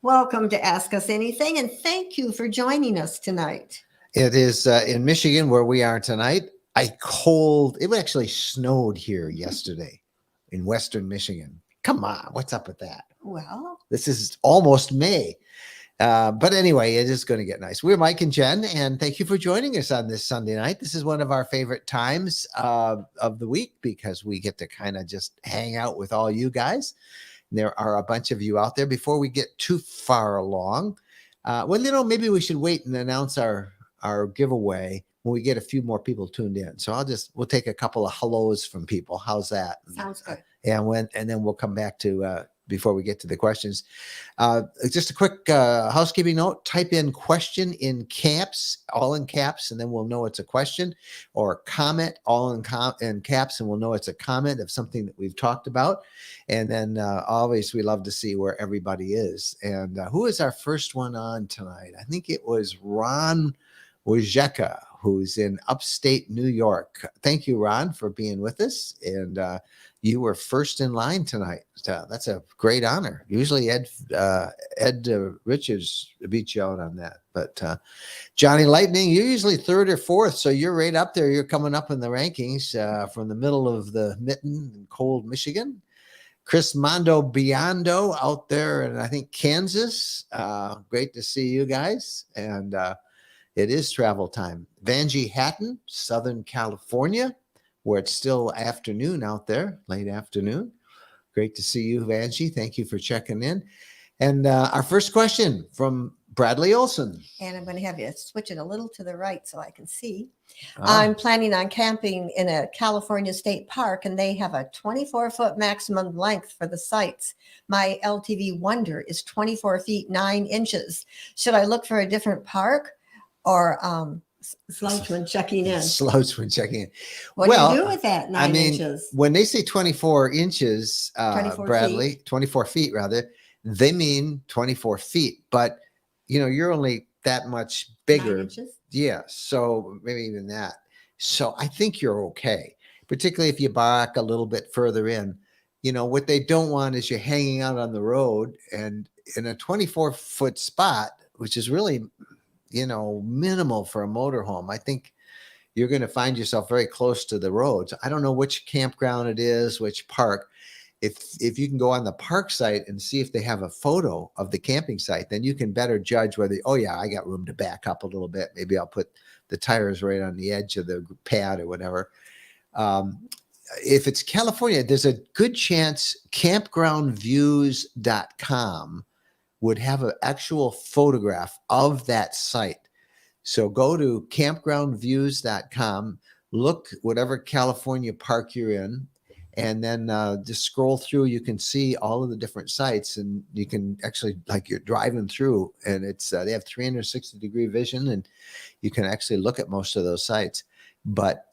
Welcome to Ask Us Anything, and thank you for joining us tonight. It is in Michigan where we are tonight. It actually snowed here yesterday in Western Michigan. Come on, what's up with that? Well, This is almost May. But anyway, it is going to get nice. We're Mike and Jen, and thank you for joining us on this Sunday night. This is one of our favorite times of the week because we get to kind of just hang out with all you guys. There are a bunch of you out there. Before we get too far along, maybe we should wait and announce our giveaway when we get a few more people tuned in. So we'll take a couple of hellos from people. How's that? sounds good. And then we'll come back to before we get to the questions. Just a quick housekeeping note: type in question in caps, all in caps, and then we'll know it's a question, or comment all in caps, and we'll know it's a comment of something that we've talked about. And then always we love to see where everybody is. And who is our first one on tonight? I think it was Ron Wojcicka, who's in upstate New York. Thank you, Ron, for being with us. And you were first in line tonight. So that's a great honor. Usually Ed Richards beats you out on that. But Johnny Lightning, you're usually third or fourth. So you're right up there. You're coming up in the rankings from the middle of the mitten in cold Michigan. Chris Mondo Biondo out there in, I think, Kansas. Great to see you guys. And it is travel time. Vanjie Hatton, Southern California, where it's still afternoon out there, late afternoon. Great to see you, Vanjie. Thank you for checking in. And our first question from Bradley Olson. And I'm going to have you switch it a little to the right so I can see. I'm planning on camping in a California state park, and they have a 24-foot maximum length for the sites. My LTV Wonder is 24 feet 9 inches. Should I look for a different park? Or Slouchman checking in. Slouchman checking in. What do you do with that 9 inches? When they say 24 inches, 24 Bradley, feet. 24 feet rather, they mean 24 feet. But, you're only that much bigger. 9 inches? Yeah, so maybe even that. So I think you're okay, particularly if you back a little bit further in. What they don't want is you hanging out on the road and in a 24-foot spot, which is really minimal for a motorhome. I think you're going to find yourself very close to the roads. I don't know which campground it is, which park. If you can go on the park site and see if they have a photo of the camping site, then you can better judge whether, I got room to back up a little bit. Maybe I'll put the tires right on the edge of the pad or whatever. If it's California, there's a good chance campgroundviews.com would have an actual photograph of that site. So go to campgroundviews.com, look whatever California park you're in, and then just scroll through. You can see all of the different sites, and you can actually, like, you're driving through, and it's they have 360-degree vision, and you can actually look at most of those sites. But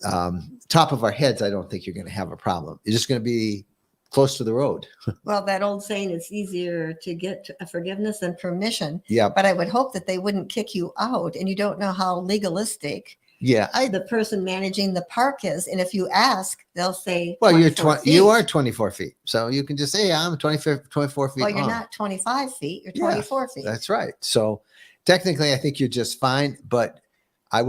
top of our heads, I don't think you're going to have a problem. You're just going to be close to the road. Well, that old saying, it's easier to get a forgiveness than permission. Yeah. But I would hope that they wouldn't kick you out, and you don't know how legalistic the person managing the park is. And if you ask, they'll say, well, you are 24 feet. So you can just say, I'm 24 feet. Well, you're not 25 feet, you're 24 feet. That's right. So technically, I think you're just fine. But I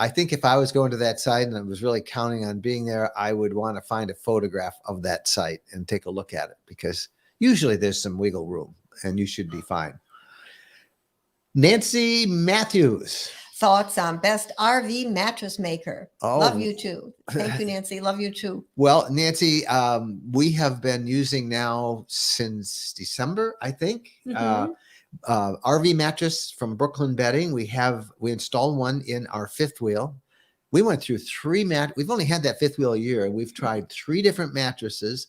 think if I was going to that site and I was really counting on being there, I would want to find a photograph of that site and take a look at it, because usually there's some wiggle room and you should be fine. Nancy Matthews. Thoughts on best RV mattress maker. Oh. Love you too. Thank you, Nancy. Love you too. Well, Nancy, we have been using now since December, I think. Mm-hmm. RV mattress from Brooklyn Bedding. We installed one in our fifth wheel. We went through we've only had that fifth wheel a year, and we've tried 3 different mattresses.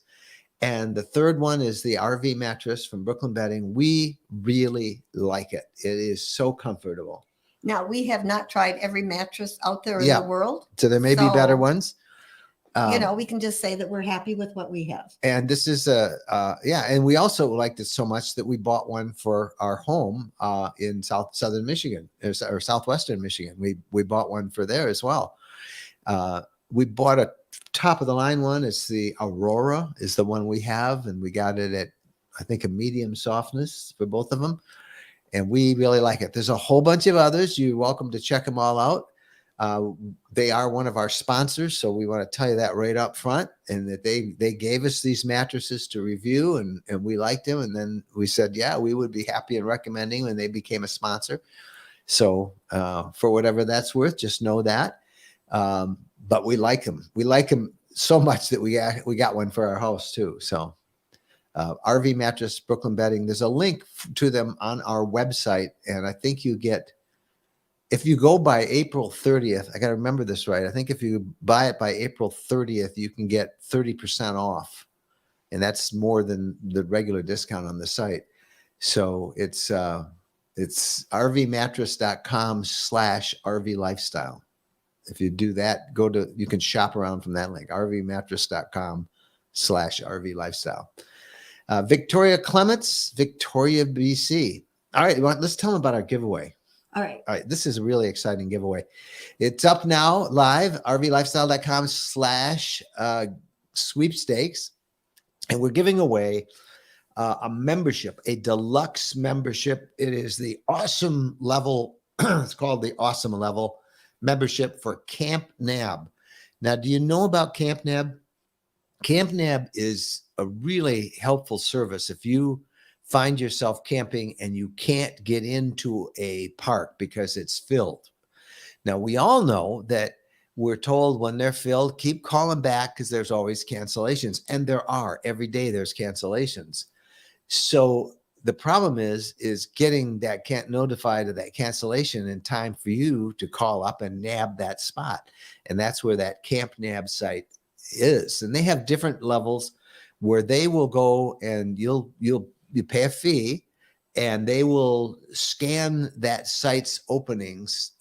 And the third one is the RV mattress from Brooklyn Bedding. We really like it. It is so comfortable. Now, we have not tried every mattress out there in the world. So there may be better ones. We can just say that we're happy with what we have. And this is and we also liked it so much that we bought one for our home in southern Michigan or southwestern Michigan. We bought one for there as well. We bought a top of the line one. It's the Aurora is the one we have, and we got it at I think a medium softness for both of them. And we really like it. There's a whole bunch of others. You're welcome to check them all out. They are one of our sponsors, so we want to tell you that right up front. And that they gave us these mattresses to review, and we liked them. And then we said, yeah, we would be happy in recommending when they became a sponsor. So for whatever that's worth, just know that. But we like them. We like them so much that we got one for our house too. So. RV Mattress, Brooklyn Bedding. There's a link to them on our website. And I think you get, if you go by April 30th, I got to remember this right. I think if you buy it by April 30th, you can get 30% off. And that's more than the regular discount on the site. So it's rvmattress.com/RV lifestyle. If you do that, you can shop around from that link, rvmattress.com/RV lifestyle. Victoria Clements, Victoria, BC. All right, let's tell them about our giveaway. All right. All right, this is a really exciting giveaway. It's up now, live, rvlifestyle.com/sweepstakes. And we're giving away a membership, a deluxe membership. It is the awesome level. It's called the awesome level membership for Campnab. Now, do you know about Campnab? Campnab is a really helpful service if you find yourself camping and you can't get into a park because it's filled. Now, we all know that we're told when they're filled, keep calling back because there's always cancellations. And there are. Every day there's cancellations. So the problem is getting that notified of that cancellation in time for you to call up and nab that spot. And that's where that Campnab site is. And they have different levels where they will go and you pay a fee and they will scan that site's openings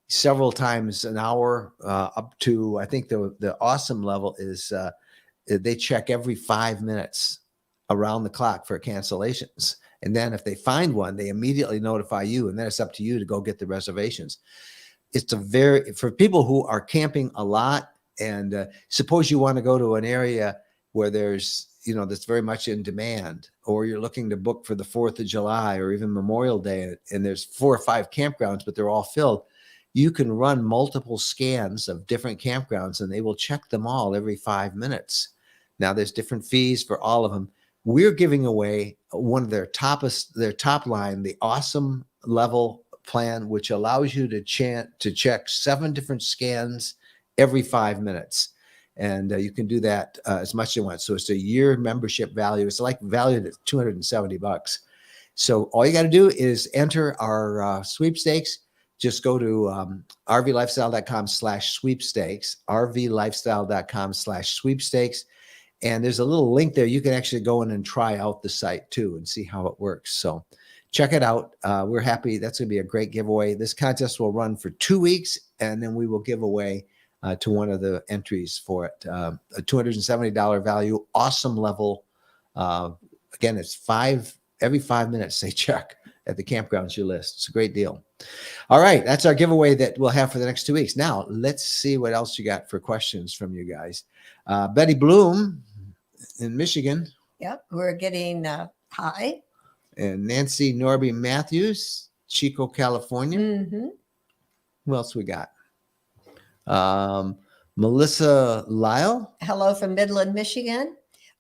several times an hour up to, I think the awesome level is they check every 5 minutes around the clock for cancellations. And then if they find one, they immediately notify you, and then it's up to you to go get the reservations. It's for people who are camping a lot, and suppose you want to go to an area where there's, that's very much in demand, or you're looking to book for the 4th of July or even Memorial Day, and there's 4 or 5 campgrounds, but they're all filled. You can run multiple scans of different campgrounds and they will check them all every 5 minutes. Now there's different fees for all of them. We're giving away one of their top line, the awesome level plan, which allows you to check 7 different scans every 5 minutes. And you can do that as much as you want. So it's a year membership value. It's like valued at $270. So all you got to do is enter our sweepstakes. Just go to rvlifestyle.com/sweepstakes, rvlifestyle.com/sweepstakes. And there's a little link there. You can actually go in and try out the site too and see how it works. So check it out. We're happy. That's going to be a great giveaway. This contest will run for 2 weeks, and then we will give away to one of the entries for it. A $270 value, awesome level. Again, it's every 5 minutes they check at the campgrounds you list. It's a great deal. All right, that's our giveaway that we'll have for the next 2 weeks. Now, let's see what else you got for questions from you guys. Betty Bloom in Michigan. Yep, we're getting hi. And Nancy Norby Matthews, Chico, California. Mm-hmm. Who else we got? Melissa Lyle. Hello from Midland, Michigan.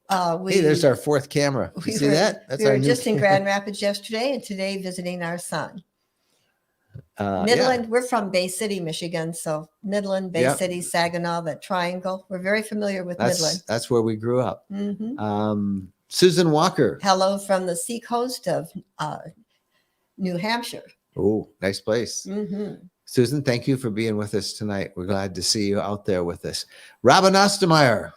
Hey, there's our 4th camera. You see that? That's we were just in Grand Rapids yesterday, and today visiting our son. Midland, yeah. We're from Bay City, Michigan. So Midland, Bay City, Saginaw, that triangle. We're very familiar with Midland. That's where we grew up. Mm-hmm. Susan Walker. Hello from the seacoast of New Hampshire. Oh, nice place. Mm-hmm. Susan, thank you for being with us tonight. We're glad to see you out there with us. Robin Ostermeyer.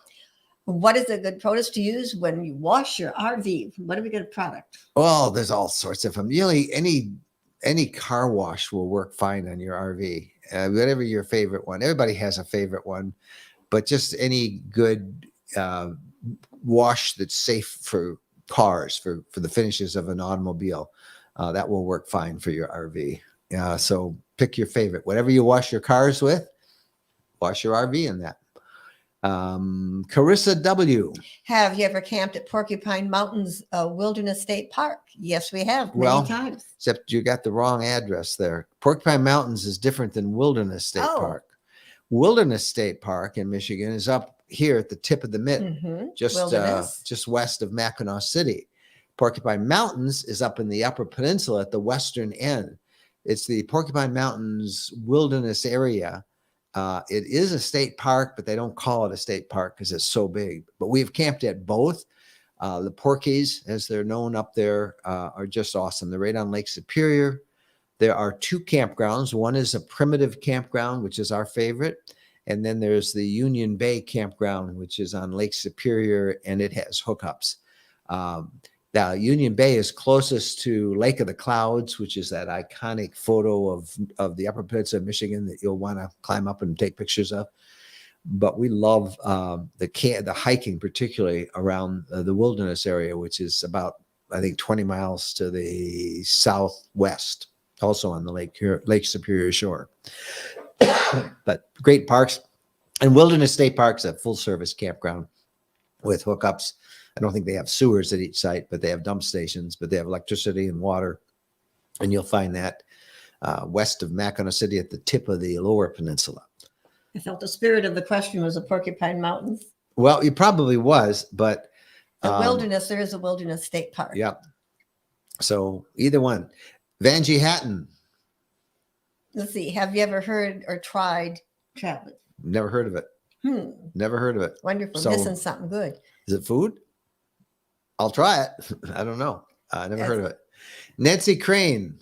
What is a good product to use when you wash your RV? What do we get a product? Well, there's all sorts of them. Really, any car wash will work fine on your RV. Whatever your favorite one. Everybody has a favorite one, but just any good wash that's safe for cars, for the finishes of an automobile, that will work fine for your RV. So pick your favorite. Whatever you wash your cars with, wash your RV in that. Carissa W. Have you ever camped at Porcupine Mountains Wilderness State Park? Yes, we have many Well, times. Except you got the wrong address there. Porcupine Mountains is different than Wilderness State Oh. Park. Wilderness State Park in Michigan is up here at the tip of the mitt, just west of Mackinac City. Porcupine Mountains is up in the Upper Peninsula at the western end. It's the Porcupine Mountains Wilderness area. It is a state park, but they don't call it a state park because it's so big. But we've camped at both. The Porkies, as they're known up there, are just awesome. They're right on Lake Superior. There are 2 campgrounds. One is a primitive campground, which is our favorite. And then there's the Union Bay campground, which is on Lake Superior, and it has hookups. Now, Union Bay is closest to Lake of the Clouds, which is that iconic photo of the Upper Peninsula of Michigan that you'll want to climb up and take pictures of. But we love the hiking, particularly around the wilderness area, which is about, I think, 20 miles to the southwest, also on the Lake Superior shore. But great parks. And Wilderness State Park's a full-service campground with hookups. I don't think they have sewers at each site, but they have dump stations, but they have electricity and water. And you'll find that west of Mackinac City at the tip of the Lower Peninsula. I felt the spirit of the question was the Porcupine Mountains. Well, it probably was, but the wilderness, there is a Wilderness State Park. Yep. So either one. Vanjie Hatton. Let's see. Have you ever heard or tried Travis? Never heard of it. Never heard of it. Wonderful. So, missing something good. Is it food? I'll try it. I don't know. I never heard of it. Nancy Crane.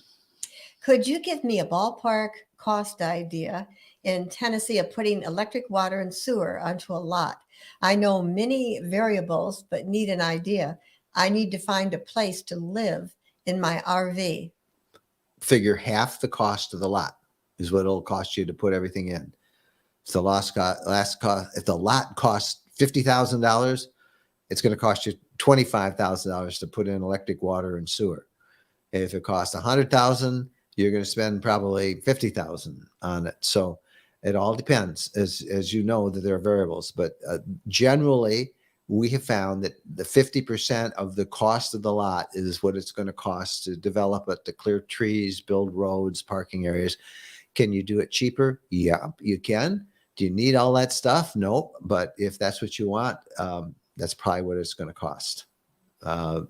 Could you give me a ballpark cost idea in Tennessee of putting electric, water, and sewer onto a lot? I know many variables, but need an idea. I need to find a place to live in my RV. Figure half the cost of the lot is what it'll cost you to put everything in. If the lot costs $50,000, it's going to cost you $25,000 to put in electric, water, and sewer. If it costs $100,000, you're going to spend probably $50,000 on it. So it all depends, as you know, that there are variables. But generally, we have found that the 50% of the cost of the lot is what it's going to cost to develop it, to clear trees, build roads, parking areas. Can you do it cheaper? Yeah, you can. Do you need all that stuff? No. But if that's what you want, that's probably what it's going to cost.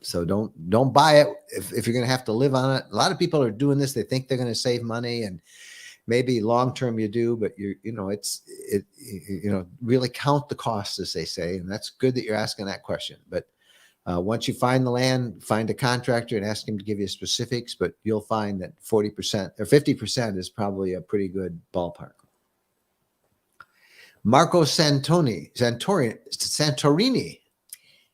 So don't buy it if you're going to have to live on it. A lot of people are doing this. They think they're going to save money, and maybe long term you do, but really count the costs, as they say. And that's good that you're asking that question. But once you find the land, find a contractor and ask him to give you specifics. But you'll find that 40% or 50% is probably a pretty good ballpark. Marco Santorini.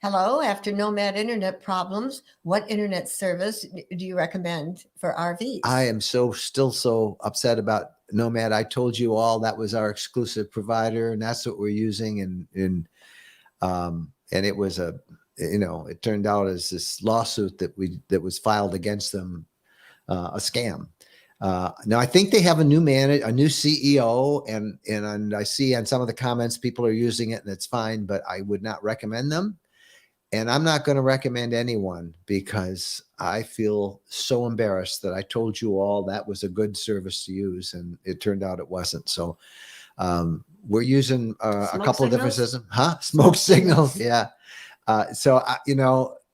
Hello. After Nomad internet problems, what internet service do you recommend for RVs? I am still so upset about Nomad. I told you all that was our exclusive provider, and that's what we're using. And it was it turned out as this lawsuit that was filed against them, a scam. Now I think they have a new CEO, and I see on some of the comments people are using it, and it's fine, but I would not recommend them. And I'm not going to recommend anyone because I feel so embarrassed that I told you all that was a good service to use, and it turned out it wasn't. So we're using a couple of different systems. Smoke signals. Yeah. So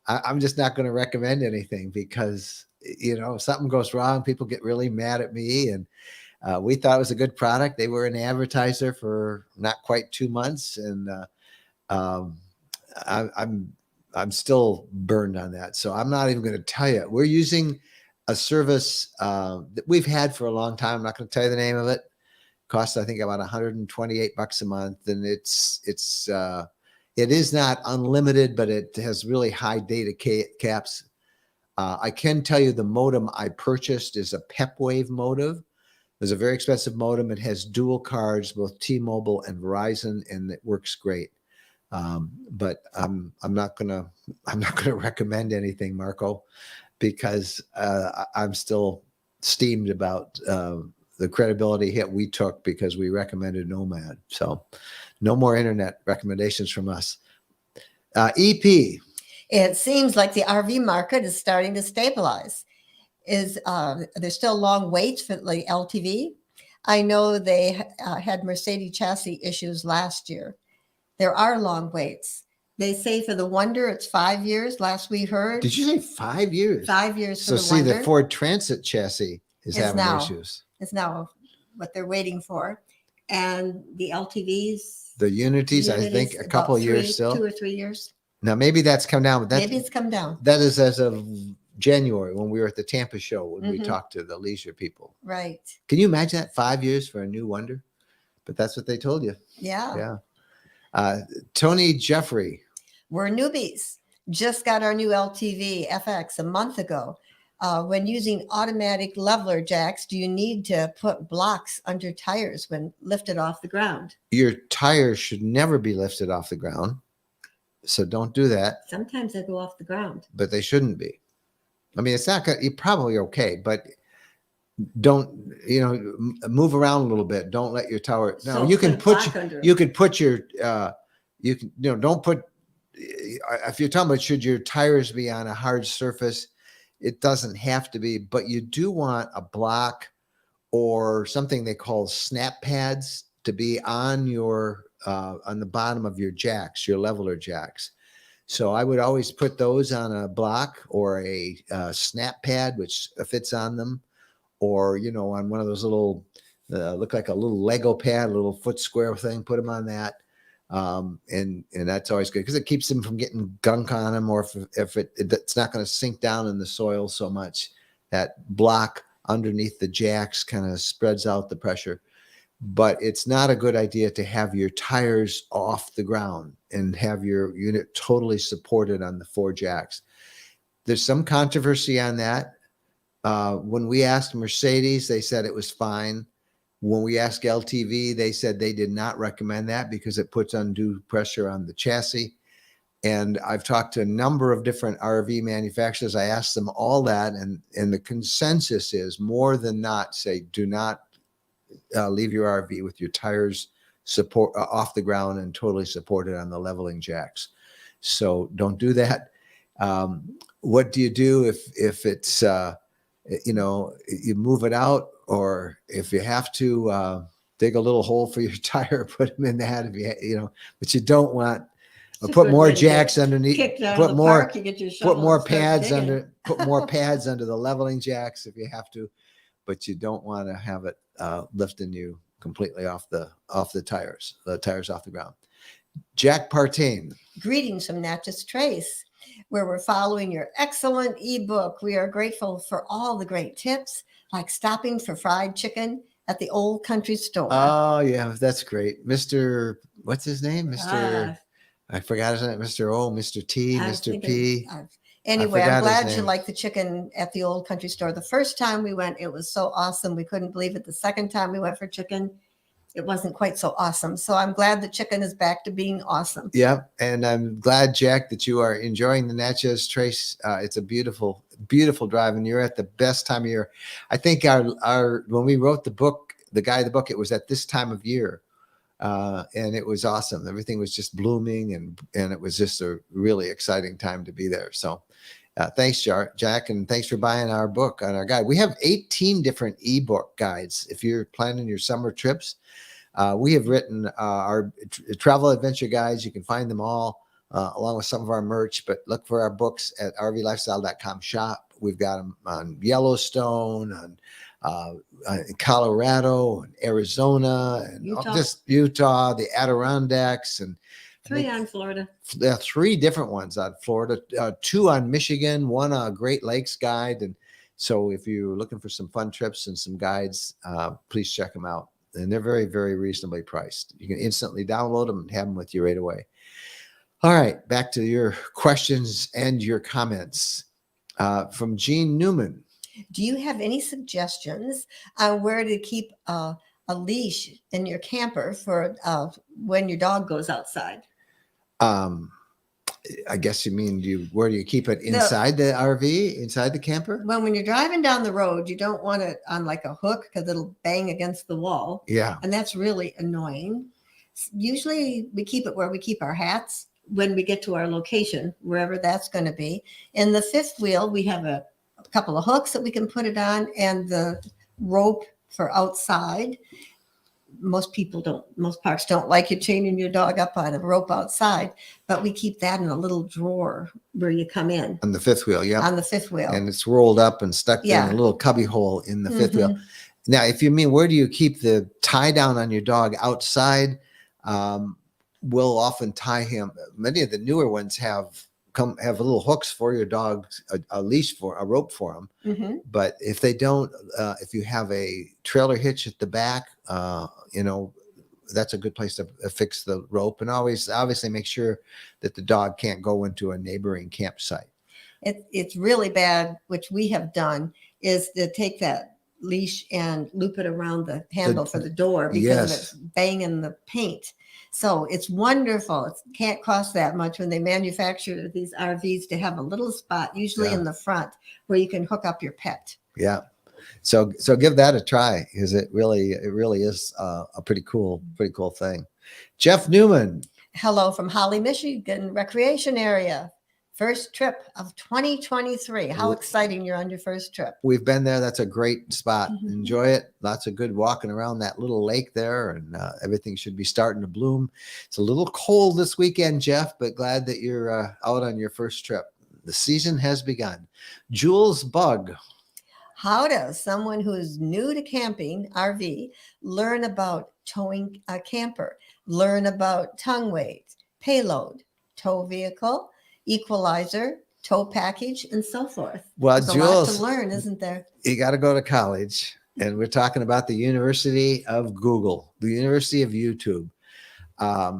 I'm just not going to recommend anything because, if something goes wrong, people get really mad at me. And we thought it was a good product. They were an advertiser for not quite 2 months. And I'm still burned on that. So I'm not even going to tell you. We're using a service that we've had for a long time. I'm not going to tell you the name of it. Costs, I think, about $128 a month. And it is not unlimited, but it has really high data caps. I can tell you the modem I purchased is a PepWave modem. It's a very expensive modem. It has dual cards, both T-Mobile and Verizon, and it works great. But I'm not gonna recommend anything, Marco, because I'm still steamed about the credibility hit we took because we recommended Nomad. So No more internet recommendations from us. EP. It seems like the RV market is starting to stabilize. There's still long waits for the LTV. I know they had Mercedes chassis issues last year. There are long waits. They say for the Wonder, it's 5 years. Last we heard, Did you say 5 years? 5 years So for the Wonder. the Ford Transit chassis is having now, issues. Is now what they're waiting for. And the LTVs. The Unities, I think a couple of years still. 2 or 3 years. Now, maybe that's come down. But Maybe it's come down. That is as of January when we were at the Tampa show when we talked to the leisure people. Right. Can you imagine that 5 years for a new Wonder? But that's what they told you. Yeah. Yeah. Tony Jeffrey. We're newbies. Just got our new LTV FX a month ago. When using automatic leveler jacks, do you need to put blocks under tires when lifted off the ground? Your tires should never be lifted off the ground. So don't do that. Sometimes they go off the ground. But they shouldn't be. I mean, it's not going to, you're probably okay, but don't, move around a little bit. Don't let your tower, no, you can put your, don't put, if you're talking about should your tires be on a hard surface, it doesn't have to be, but you do want a block or something they call snap pads to be on your, on the bottom of your jacks, your leveler jacks. So I would always put those on a block or a snap pad, which fits on them, or, on one of those little, look like a little Lego pad, a little foot square thing, put them on that. And that's always good because it keeps them from getting gunk on them, or if it's not going to sink down in the soil so much. That block underneath the jacks kind of spreads out the pressure. But it's not a good idea to have your tires off the ground and have your unit totally supported on the 4 jacks. There's some controversy on that. When we asked Mercedes, they said it was fine. When we asked LTV, they said they did not recommend that because it puts undue pressure on the chassis. And I've talked to a number of different RV manufacturers. I asked them all that, and the consensus is more than not say, do not leave your RV with your tires support off the ground and totally supported on the leveling jacks. So don't do that. What do you do if it's, you move it out, or if you have to dig a little hole for your tire, put them in that, but you don't want, put more jacks underneath, put more pads under the leveling jacks if you have to, but you don't want to have it lifting you completely off the tires off the ground. Jack Partain. Greetings from Natchez Trace, where we're following your excellent ebook. We are grateful for all the great tips, like stopping for fried chicken at the old country store. Oh, yeah, that's great. Mr. What's his name? I forgot his name. Mr. T, Mr. P. Anyway, I'm glad you like the chicken at the old country store. The first time we went, it was so awesome. We couldn't believe it. The second time we went for chicken, it wasn't quite so awesome. So I'm glad the chicken is back to being awesome. Yeah. And I'm glad, Jack, that you are enjoying the Natchez Trace. It's a beautiful, beautiful drive, and you're at the best time of year. I think our when we wrote the book, the guy of the book, it was at this time of year. And it was awesome. Everything was just blooming, and it was just a really exciting time to be there. So thanks, Jack, and thanks for buying our book on our guide. We have 18 different ebook guides. If you're planning your summer trips, we have written our travel adventure guides. You can find them all along with some of our merch, but look for our books at rvlifestyle.com shop. We've got them on Yellowstone, on Colorado, and Arizona, and Utah, the Adirondacks, and 3 on Florida. There are 3 different ones on Florida, 2 on Michigan, 1 on Great Lakes guide. And so if you're looking for some fun trips and some guides, please check them out. And they're very, very reasonably priced. You can instantly download them and have them with you right away. All right, back to your questions and your comments. From Gene Newman. Do you have any suggestions on where to keep a leash in your camper for when your dog goes outside? I guess you mean where do you keep it inside the RV, inside the camper? Well, when you're driving down the road, you don't want it on like a hook because it'll bang against the wall. Yeah. And that's really annoying. Usually we keep it where we keep our hats when we get to our location, wherever that's going to be. In the fifth wheel, we have a couple of hooks that we can put it on, and the rope for outside. Most parks don't like you chaining your dog up on a rope outside, but we keep that in a little drawer where you come in. On the fifth wheel, yeah. On the fifth wheel. And it's rolled up and stuck in Yeah. a little cubby hole in the fifth wheel. Mhm. Now, if you mean where do you keep the tie down on your dog outside, we'll often tie him. Many of the newer ones have little hooks for your dog, a leash for a rope for them. Mhm. But if they don't, if you have a trailer hitch at the back, that's a good place to fix the rope, and obviously make sure that the dog can't go into a neighboring campsite. It's really bad, which we have done, is to take that leash and loop it around the handle for the door because Yes. it's banging the paint. So it's wonderful. It can't cost that much when they manufacture these RVs to have a little spot, usually in the front, where you can hook up your pet. Yeah. So give that a try, because it really is a pretty cool thing. Jeff Newman. Hello from Holly, Michigan recreation area. First trip of 2023. How exciting you're on your first trip. We've been there. That's a great spot. Enjoy it. Lots of good walking around that little lake there, and everything should be starting to bloom. It's a little cold this weekend, Jeff, but glad that you're out on your first trip. The season has begun. Jules Bug. How does someone who is new to camping, RV, learn about towing a camper, learn about tongue weight, payload, tow vehicle, equalizer, tow package, and so forth? Well, There's Jules, a lot to learn, isn't there? You got to go to college, and we're talking about the University of Google, the University of YouTube. I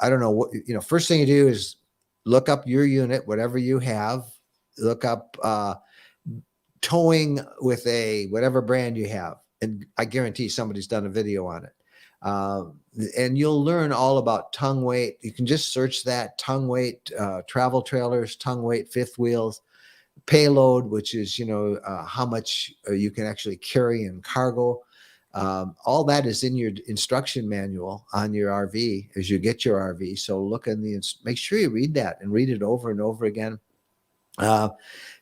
don't know what, first thing you do is look up your unit, whatever you have, look up towing with whatever brand you have. And I guarantee somebody's done a video on it. And you'll learn all about tongue weight. You can just search that tongue weight, travel trailers, tongue weight, fifth wheels, payload, which is, how much you can actually carry in cargo. All that is in your instruction manual on your RV as you get your RV. So look in make sure you read that and read it over and over again.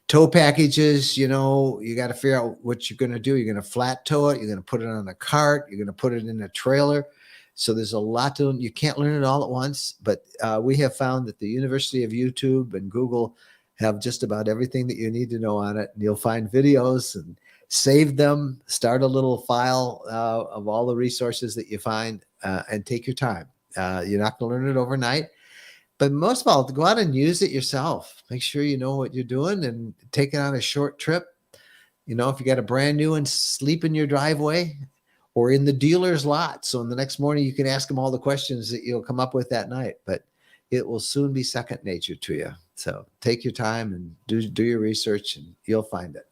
Tow packages, you got to figure out what you're going to do. You're going to flat tow it. You're going to put it on a cart. You're going to put it in a trailer. So there's a lot to you can't learn it all at once, but we have found that the University of YouTube and Google have just about everything that you need to know on it. And you'll find videos and save them, start a little file of all the resources that you find, and take your time. You're not going to learn it overnight. But most of all, go out and use it yourself. Make sure you know what you're doing and take it on a short trip. If you got a brand new one, sleep in your driveway or in the dealer's lot. So in the next morning, you can ask them all the questions that you'll come up with that night. But it will soon be second nature to you. So take your time and do your research, and you'll find it.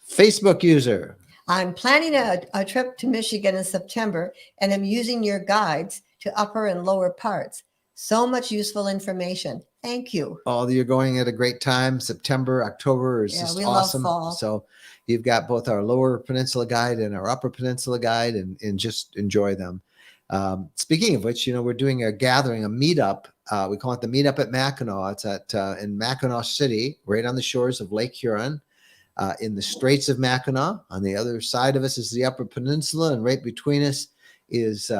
Facebook user. I'm planning a trip to Michigan in September, and I'm using your guides to upper and lower parts. So much useful information. Thank you. Oh, you're going at a great time. September, October is just awesome. Love fall. So you've got both our lower peninsula guide and our upper peninsula guide, and just enjoy them. Speaking of which, we're doing a gathering, a meetup. We call it the Meetup at Mackinac. It's in Mackinac City, right on the shores of Lake Huron, in the Straits of Mackinac. On the other side of us is the Upper Peninsula, and right between us is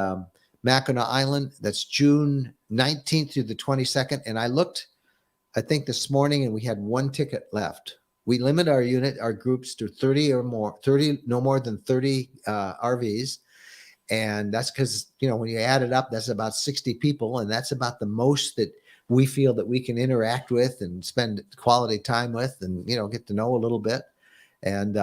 Mackinac Island. That's June 19th through the 22nd. And I looked, I think this morning, and we had one ticket left. We limit our groups to 30 or more, no more than 30 RVs. And that's because, when you add it up, that's about 60 people. And that's about the most that we feel that we can interact with and spend quality time with and, get to know a little bit. And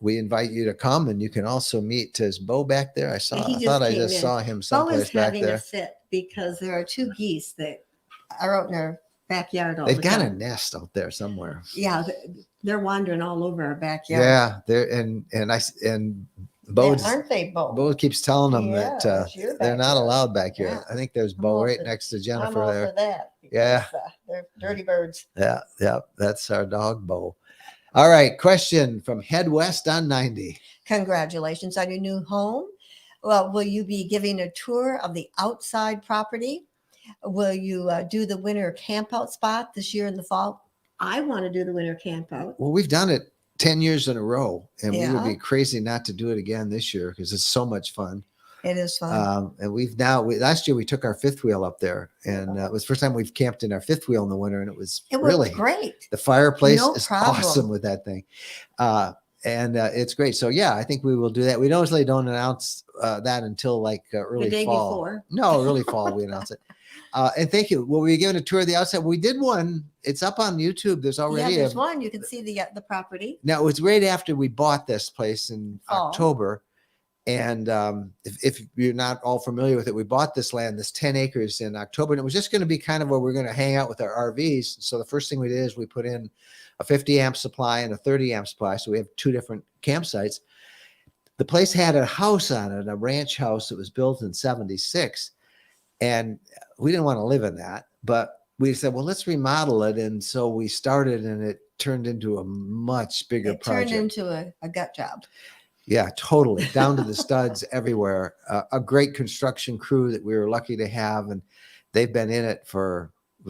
we invite you to come, and you can also meet his Bo back there. I thought I just saw him someplace back there. Bo is having a fit because there are two geese that are out in our backyard all the time. They've got a nest out there somewhere. Yeah, they're wandering all over our backyard. Yeah, Bo, aren't they, Bo? Bo keeps telling them that they're not allowed back here. Yeah. I think there's Bo right next to Jennifer I'm there. for that because, Yeah, they're dirty birds. Yeah, that's our dog Bo. All right, question from Head West on 90. Congratulations on your new home. Well, will you be giving a tour of the outside property? Will you do the winter camp out spot this year in the fall? I want to do the winter camp out. Well, we've done it 10 years in a row, and we would Yeah. be crazy not to do it again this year because it's so much fun. It is fun. And last year we took our fifth wheel up there, and it was the first time we've camped in our fifth wheel in the winter, and it was really great. The fireplace No is problem. awesome with that thing. And it's great. So yeah, I think we will do that. We usually don't announce that until like early The day fall. before. No, early fall we announce it. And thank you. Well, we giving a tour of the outside. We did one. It's up on YouTube. There's already there's one. You can see the property. Now it was right after we bought this place in Fall. October. And if you're not all familiar with it, we bought this land, this 10 acres in October, and it was just going to be kind of where we're going to hang out with our RVs. So the first thing we did is we put in a 50 amp supply and a 30 amp supply. So we have two different campsites. The place had a house on it, a ranch house that was built in 76. And we didn't want to live in that, but we said, well, let's remodel it. And so we started, and it turned into a much bigger project. It turned into a gut job. Yeah, totally. Down to the studs everywhere. A great construction crew that we were lucky to have. And they've been in it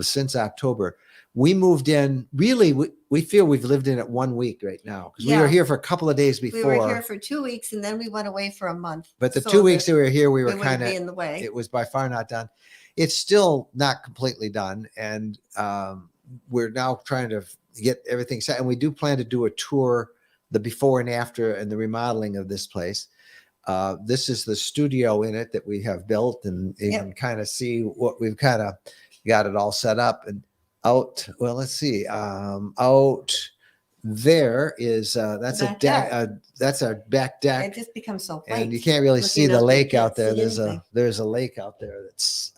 since October. We moved in, really, we feel we've lived in it 1 week right now. Because we were here for a couple of days before. We were here for 2 weeks, and then we went away for a month. But the 2 weeks that we were here, we were kind of in the way. It was by far not done. It's still not completely done. And we're now trying to get everything set. And we do plan to do a tour, the before and after, and the remodeling of this place. This is the studio in it that we have built, and you can kind of see what we've kind of got it all set up. And out, well, let's see, out there is that's a deck. That's our back deck. It just becomes so bright. And you can't really see the lake out there. Anything. There's a lake out there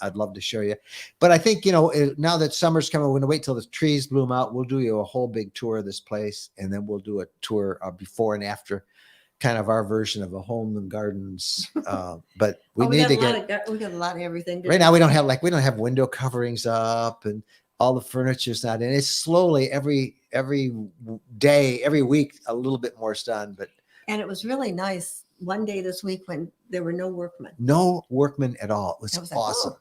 I'd love to show you. But I think, now that summer's coming, we're going to wait till the trees bloom out. We'll do you a whole big tour of this place, and then we'll do a tour before and after, kind of our version of a home and gardens. But we need to we got a lot of everything. Right now we don't have window coverings up, and all the furniture's not in. It's slowly every day, every week, a little bit more done. And it was really nice one day this week when there were no workmen. No workmen at all. It was awesome.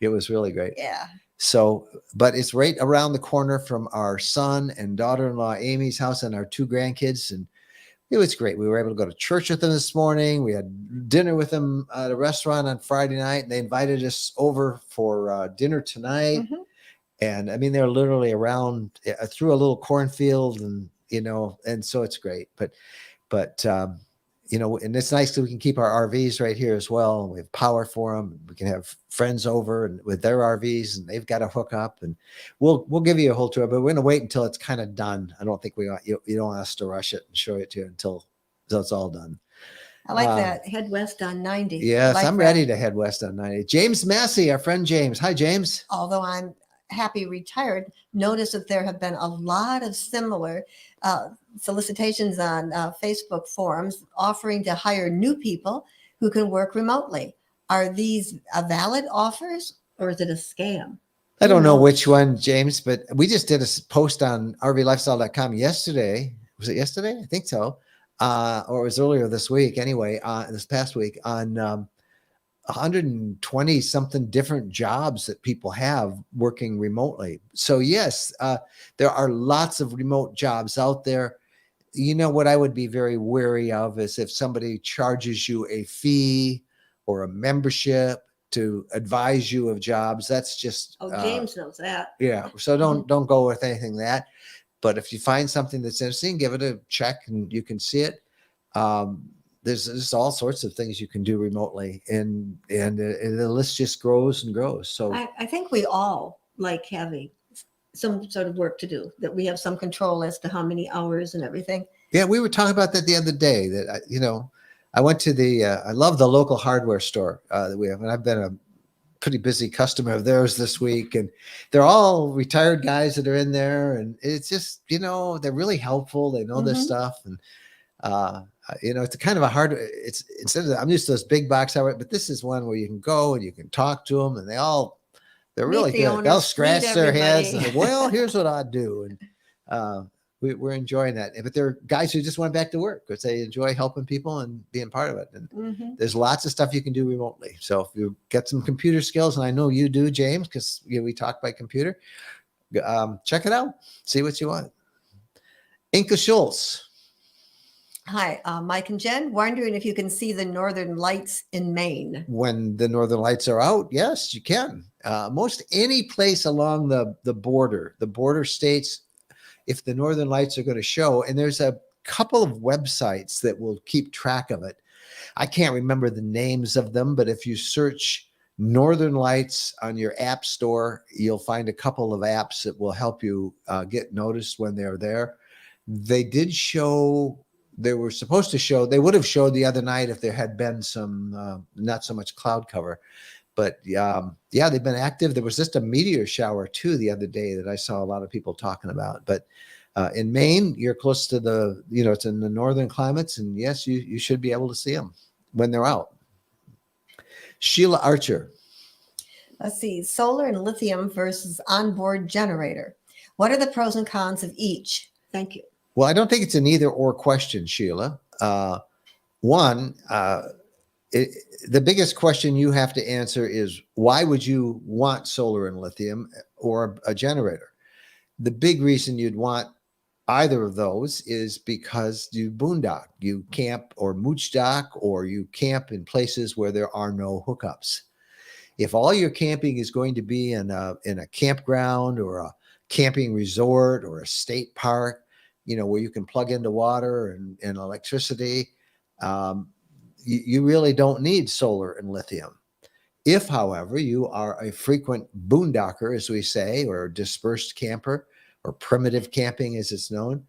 It was really great. Yeah. So, but it's right around the corner from our son and daughter-in-law Amy's house and our two grandkids, and it was great. We were able to go to church with them this morning. We had dinner with them at a restaurant on Friday night, and they invited us over for dinner tonight. Mm-hmm. And I mean, they're literally around through a little cornfield, and and so it's great. But and it's nice that we can keep our RVs right here as well. We have power for them. We can have friends over and with their RVs, and they've got to hook up. And we'll give you a whole tour, but we're going to wait until it's kind of done. I don't think you don't want us to rush it and show it to you until it's all done. I like that. Head west on 90. Yes, I'm ready to head west on 90. James Massey, our friend James. Hi, James. Although I'm happy retired, notice that there have been a lot of similar solicitations on Facebook forums offering to hire new people who can work remotely. Are these valid offers, or is it a scam? I don't know which one, James, but we just did a post on rvlifestyle.com yesterday. Was it yesterday? I think so. Or it was earlier this week. Anyway, this past week on 120 something different jobs that people have working remotely. So yes, there are lots of remote jobs out there. What I would be very wary of is if somebody charges you a fee or a membership to advise you of jobs. That's just James knows that. Yeah. So don't go with anything that. But if you find something that's interesting, give it a check and you can see it. There's all sorts of things you can do remotely, and the list just grows and grows. So I think we all like having some sort of work to do, that we have some control as to how many hours and everything. Yeah, we were talking about that the other day. That I went to I love the local hardware store that we have, and I've been a pretty busy customer of theirs this week, and they're all retired guys that are in there, and it's just they're really helpful. They know this stuff, and it's a kind of a hard. It's instead of I'm used to those big box hardware, but this is one where you can go and you can talk to them, and they're really good. They'll scratch their heads and well, here's what I do, and we're enjoying that. But there are guys who just went back to work because they enjoy helping people and being part of it. And there's lots of stuff you can do remotely. So if you get some computer skills, and I know you do, James, because we talk by computer, check it out. See what you want. Inka Schultz. Hi, Mike and Jen. Wondering if you can see the northern lights in Maine. When the northern lights are out, yes, you can. Most any place along the border states, if the northern lights are going to show, and there's a couple of websites that will keep track of it. I can't remember the names of them, but if you search Northern Lights on your app store, you'll find a couple of apps that will help you get noticed when they're there. They did show. They were supposed to show. They would have showed the other night if there had been some not so much cloud cover. But yeah, they've been active. There was just a meteor shower too the other day that I saw a lot of people talking about. But in Maine, you're close to the, it's in the northern climates, and yes, you should be able to see them when they're out. Sheila Archer. Let's see, solar and lithium versus onboard generator. What are the pros and cons of each? Thank you. Well, I don't think it's an either or question, Sheila. One, the biggest question you have to answer is, why would you want solar and lithium or a generator? The big reason you'd want either of those is because you boondock, you camp or mooch dock, or you camp in places where there are no hookups. If all your camping is going to be in a campground or a camping resort or a state park, where you can plug into water and electricity, you really don't need solar and lithium. If, however, you are a frequent boondocker, as we say, or dispersed camper, or primitive camping as it's known,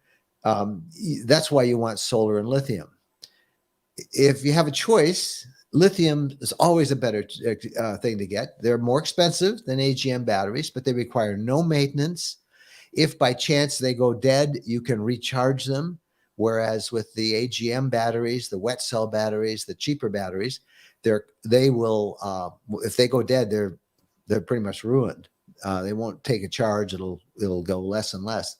that's why you want solar and lithium. If you have a choice, lithium is always a better thing to get. They're more expensive than AGM batteries, but they require no maintenance. If by chance they go dead, you can recharge them. Whereas with the AGM batteries, the wet cell batteries, the cheaper batteries, they will if they go dead, they're pretty much ruined. They won't take a charge. It'll go less and less.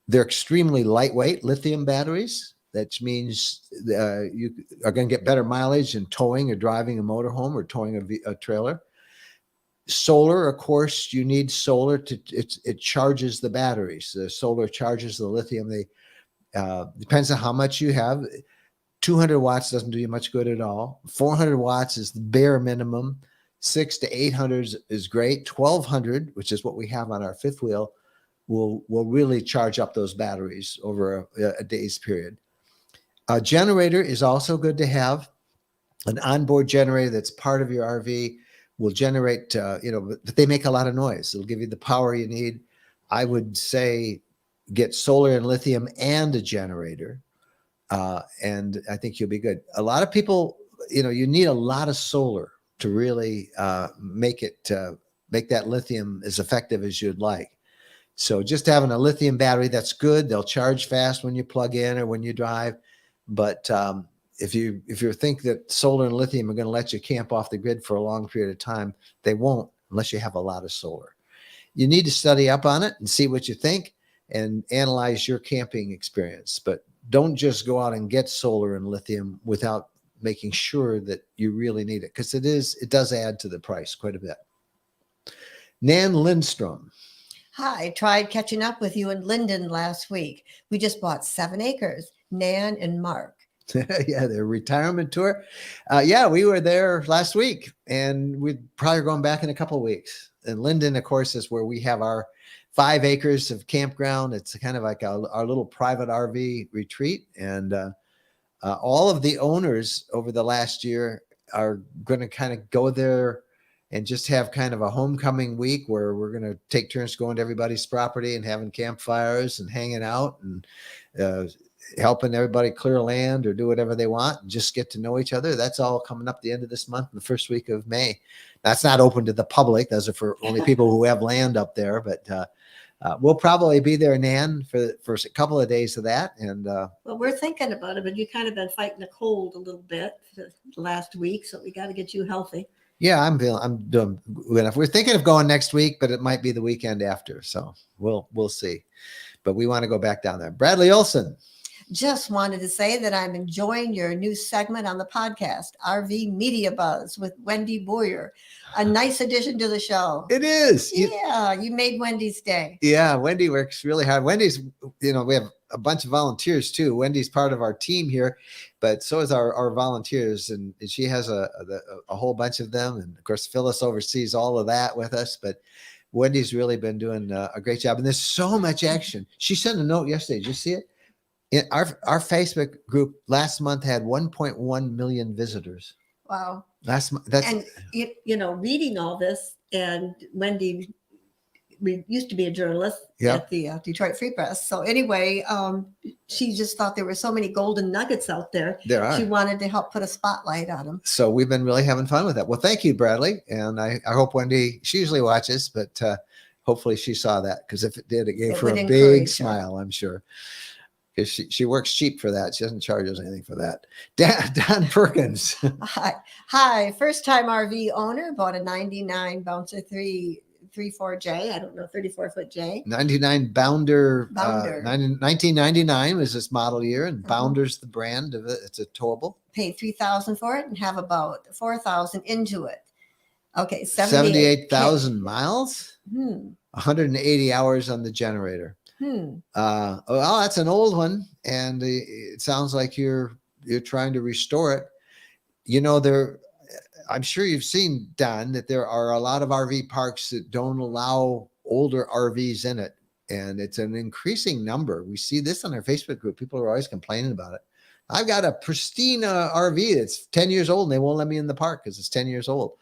They're extremely lightweight lithium batteries. That means you are going to get better mileage in towing or driving a motorhome or towing a trailer. Solar, of course, you need solar it charges the batteries. The solar charges the lithium. Depends on how much you have. 200 watts doesn't do you much good at all. 400 watts is the bare minimum. 600 to 800 is great. 1200, which is what we have on our fifth wheel, will really charge up those batteries over a day's period. A generator is also good to have. An onboard generator that's part of your RV will generate, but they make a lot of noise. It'll give you the power you need. I would say get solar and lithium and a generator, and I think you'll be good. A lot of people, you need a lot of solar to really make that lithium as effective as you'd like. So just having a lithium battery, that's good. They'll charge fast when you plug in or when you drive. But if you think that solar and lithium are going to let you camp off the grid for a long period of time, they won't unless you have a lot of solar. You need to study up on it and see what you think and analyze your camping experience. But don't just go out and get solar and lithium without making sure that you really need it, because it does add to the price quite a bit. Nan Lindstrom. Hi, tried catching up with you in Linden last week. We just bought 7 acres, Nan and Mark. Yeah, their retirement tour. Yeah, we were there last week, and we're probably going back in a couple of weeks. And Linden, of course, is where we have our 5 acres of campground. It's kind of like our little private RV retreat. And all of the owners over the last year are going to kind of go there and just have kind of a homecoming week where we're going to take turns going to everybody's property and having campfires and hanging out and helping everybody clear land or do whatever they want and just get to know each other. That's all coming up the end of this month, the first week of May. That's not open to the public. Those are for only people who have land up there, but we'll probably be there, Nan, for a couple of days of that. And well, we're thinking about it, but you kind of been fighting the cold a little bit the last week, so we got to get you healthy. Yeah, I'm doing good enough. We're thinking of going next week, but it might be the weekend after, so we'll see. but we want to go back down there. Bradley Olson. Just wanted to say that I'm enjoying your new segment on the podcast, RV Media Buzz with Wendy Boyer. A nice addition to the show. It is. Yeah, you made Wendy's day. Yeah, Wendy works really hard. Wendy's, we have a bunch of volunteers too. Wendy's part of our team here, but so is our volunteers, and she has a whole bunch of them. And of course, Phyllis oversees all of that with us, but Wendy's really been doing a great job. And there's so much action. She sent a note yesterday. Did you see it? Our Facebook group last month had 1.1 million visitors. Wow. Last month. That's, and reading all this, and Wendy used to be a journalist at the Detroit Free Press. So anyway, she just thought there were so many golden nuggets out there. There are. She wanted to help put a spotlight on them. So we've been really having fun with that. Well, thank you, Bradley. And I hope Wendy, she usually watches, but hopefully she saw that, because if it did, it gave her a big smile, I'm sure. Because she works cheap for that. She doesn't charge us anything for that. Don Perkins. Hi. First time RV owner, bought a 99 Bouncer 34J. I don't know, 34-foot J. 99 Bounder. 1999 was this model year, and Bounder's the brand of it. It's a towable. Paid $3,000 for it and have about $4,000 into it. Okay, 78,000 miles. 180 hours on the generator. Well, that's an old one, and it sounds like you're trying to restore it. I'm sure you've seen, Don, that there are a lot of RV parks that don't allow older RVs in it, and it's an increasing number. We see this on our Facebook group. People are always complaining about it. I've got a pristine RV that's 10 years old, and they won't let me in the park because it's 10 years old.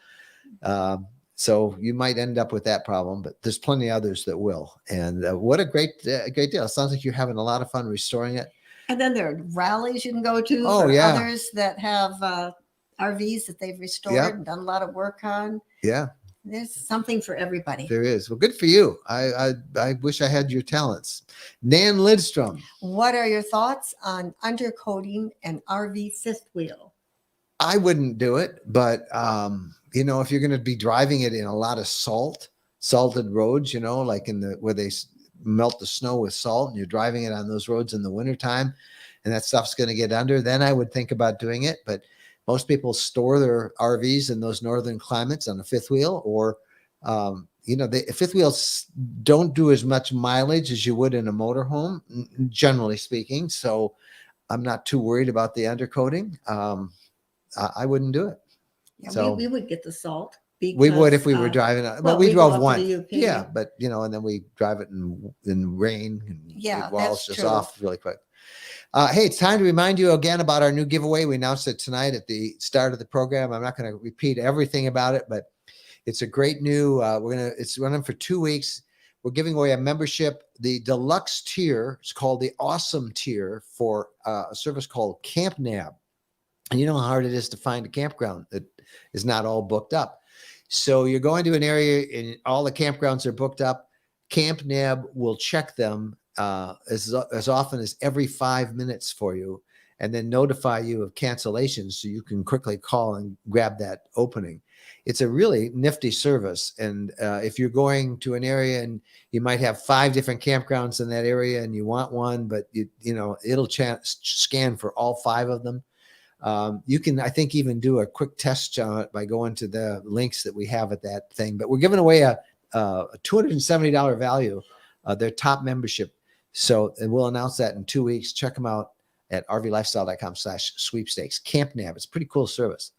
So you might end up with that problem, but there's plenty of others that will. And what a great deal. It sounds like you're having a lot of fun restoring it. And then there are rallies you can go to for others that have RVs that they've restored and done a lot of work on. Yeah. There's something for everybody. There is. Well, good for you. I wish I had your talents. Nan Lidstrom. What are your thoughts on undercoating an RV fifth wheel? I wouldn't do it, but if you're going to be driving it in a lot of salted roads, like where they melt the snow with salt, and you're driving it on those roads in the wintertime, and that stuff's going to get under, then I would think about doing it. But most people store their RVs in those northern climates on a fifth wheel, or the fifth wheels don't do as much mileage as you would in a motorhome, generally speaking. So I'm not too worried about the undercoating. I wouldn't do it. Yeah, so we would get the salt. We would if we were driving. But we drove one. Yeah, but and then we drive it in rain, and the walls just off really quick. Hey, it's time to remind you again about our new giveaway. We announced it tonight at the start of the program. I'm not going to repeat everything about it, but it's a great new. It's running for 2 weeks. We're giving away a membership. The deluxe tier is called the Awesome tier for a service called Campnab. And you know how hard it is to find a campground that is not all booked up. So you're going to an area and all the campgrounds are booked up. Campnab will check them as often as every 5 minutes for you, and then notify you of cancellations so you can quickly call and grab that opening. It's a really nifty service. And if you're going to an area and you might have 5 different campgrounds in that area and you want one, but it'll scan for all 5 of them. You can, I think, even do a quick test on it by going to the links that we have at that thing. But we're giving away a $270 value, their top membership. So, and we'll announce that in 2 weeks. Check them out at rvlifestyle.com/sweepstakes. Campnab. It's a pretty cool service.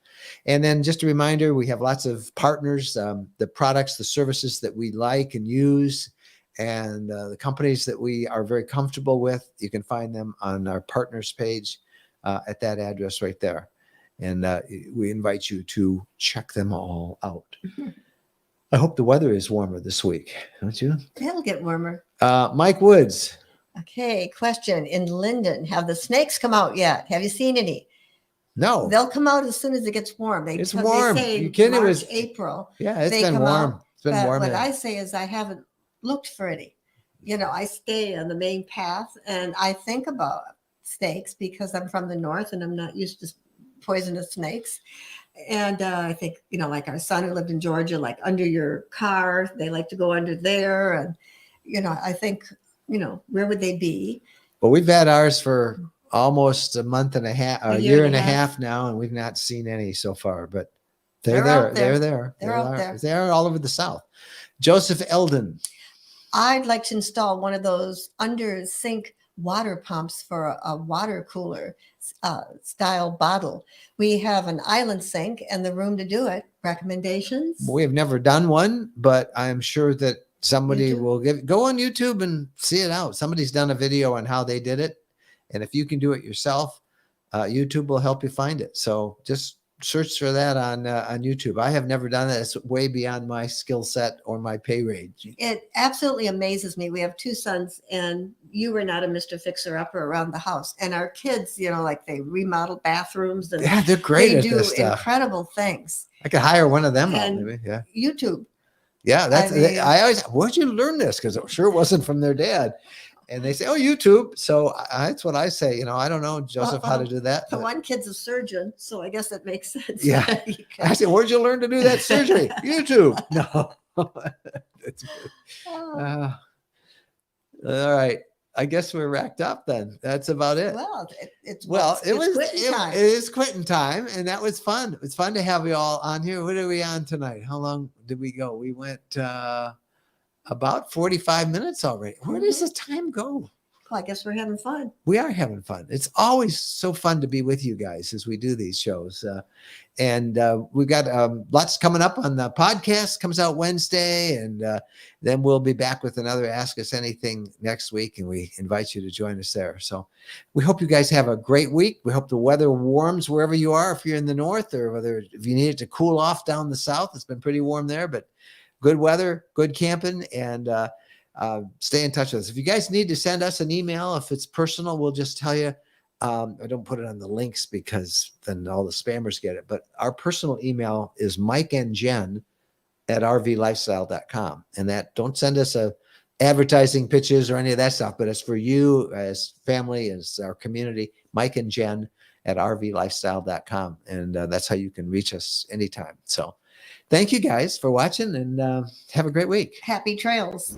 And then just a reminder, we have lots of partners, the products, the services that we like and use, and the companies that we are very comfortable with. You can find them on our partners page. At that address right there. And we invite you to check them all out. I hope the weather is warmer this week, don't you? It'll get warmer. Mike Woods. Okay, question. In Linden, have the snakes come out yet? Have you seen any? No. They'll come out as soon as it gets warm. It's warm. They say you kidding? March, it was April. Yeah, it's been warm. It's been warm. What I say is I haven't looked for any. I stay on the main path, and I think about snakes because I'm from the north and I'm not used to poisonous snakes. And I think, like our son who lived in Georgia, like under your car, they like to go under there. And, I think, where would they be? But we've had ours for almost a month and a half, a year and a half now, and we've not seen any so far. But they're there. They're there. They're out there. They're all over the South. Joseph Eldon. I'd like to install one of those under sink water pumps for a water cooler style bottle. We have an island sink and the room to do it. Recommendations? We have never done one, but I'm sure that somebody will go on YouTube and see it out. Somebody's done a video on how they did it. And if you can do it yourself, YouTube will help you find it. So just search for that on YouTube. I have never done that. It's way beyond my skill set or my pay range. It absolutely amazes me. We have 2 sons, and you were not a Mr. Fixer-upper around the house. And our kids, like they remodel bathrooms. And yeah, they're great they at do this stuff. Incredible things. I could hire one of them out, maybe. Yeah. YouTube. Yeah, I always, where'd you learn this? Because it sure wasn't from their dad. And they say, oh, YouTube. So that's what I say. I don't know, Joseph, how to do that. The one kid's a surgeon, so I guess that makes sense. Yeah. I said, where'd you learn to do that surgery? YouTube. No. That's good. All right. I guess we're racked up then. That's about it. Well, it is quitting time, and that was fun. It's fun to have you all on here. What are we on tonight? How long did we go? We went about 45 minutes already. Where does the time go? Well, I guess we're having fun. We are having fun. It's always so fun to be with you guys as we do these shows. And we've got lots coming up on the podcast. Comes out Wednesday. And then we'll be back with another Ask Us Anything next week. And we invite you to join us there. So we hope you guys have a great week. We hope the weather warms wherever you are, if you're in the north, or if you need it to cool off down the south. It's been pretty warm there, but good weather, good camping, and stay in touch with us. If you guys need to send us an email, if it's personal, we'll just tell you. I don't put it on the links because then all the spammers get it. But our personal email is mikeandjen@rvlifestyle.com. And that, don't send us advertising pitches or any of that stuff, but it's for you as family, as our community, mikeandjen@rvlifestyle.com. And that's how you can reach us anytime. So thank you guys for watching, and have a great week. Happy trails.